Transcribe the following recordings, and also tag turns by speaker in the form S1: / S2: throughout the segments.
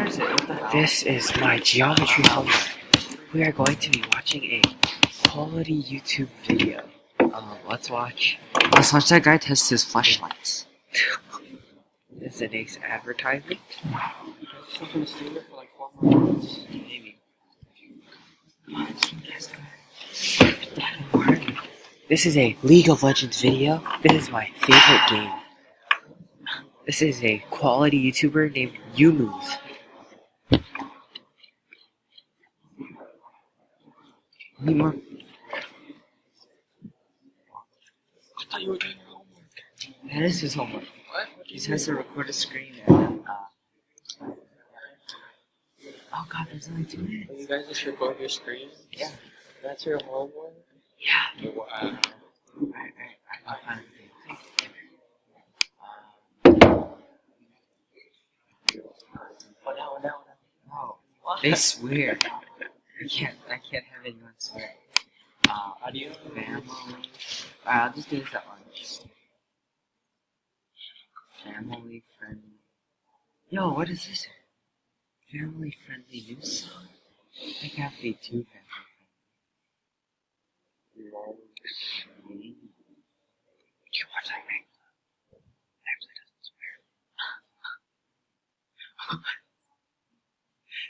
S1: is it? What the hell?
S2: This is my geometry homework. We are going to be watching a quality YouTube video. Let's watch.
S1: Let's watch that guy test his flashlights.
S2: This is the next advertisement. Maybe. This is a League of Legends video. This is my favorite game. This is a quality YouTuber named Yumuz. Need more?
S1: I thought you were doing your homework.
S2: That is his homework.
S1: What?
S2: He has to record a screen and oh god, there's only 2 minutes.
S1: You guys just record your screen?
S2: Yeah.
S1: That's your homework?
S2: Yeah.
S1: Wow.
S2: Alright, I'll find the thing. No. They swear. I can't have anyone swear.
S1: Audio?
S2: Family. I'll just do this at lunch. Family friendly. Yo, what is this? Family friendly news song? I think I have to be too family friendly. You watch like me? Actually doesn't swear.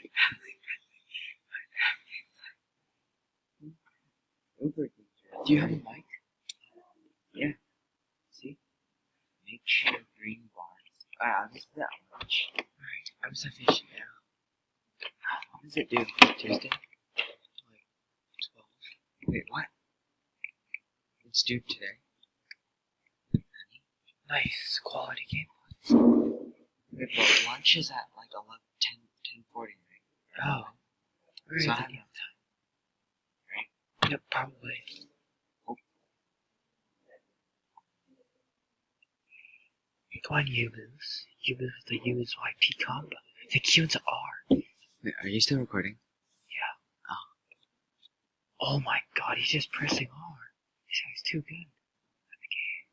S2: Family friendly. Do you have a mic? Yeah. See? Make sure green bars. I'll just do that much. Alright, I'm sufficient now. What does it do? Tuesday? Like 12. Wait, what? It's due today. Nice quality gameplay. Wait, but lunch is at like 10:40, right? Oh. Right. So I have enough time. Right? Yep, probably. Oh. Go on, Yumuz. Yumuz with the USYP combo. The Q and the R.
S1: Wait, are you still recording?
S2: Yeah. Oh my god, he's just pressing R. This guy's too good at the game.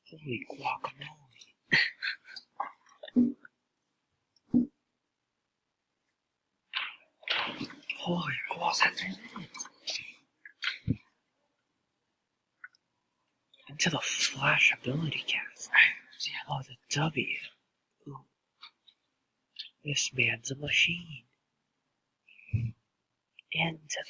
S2: Holy guacamole. Holy guac, that's 3 minutes. Into the Flash ability cast. Oh, the W. Ooh. This man's a machine. Into the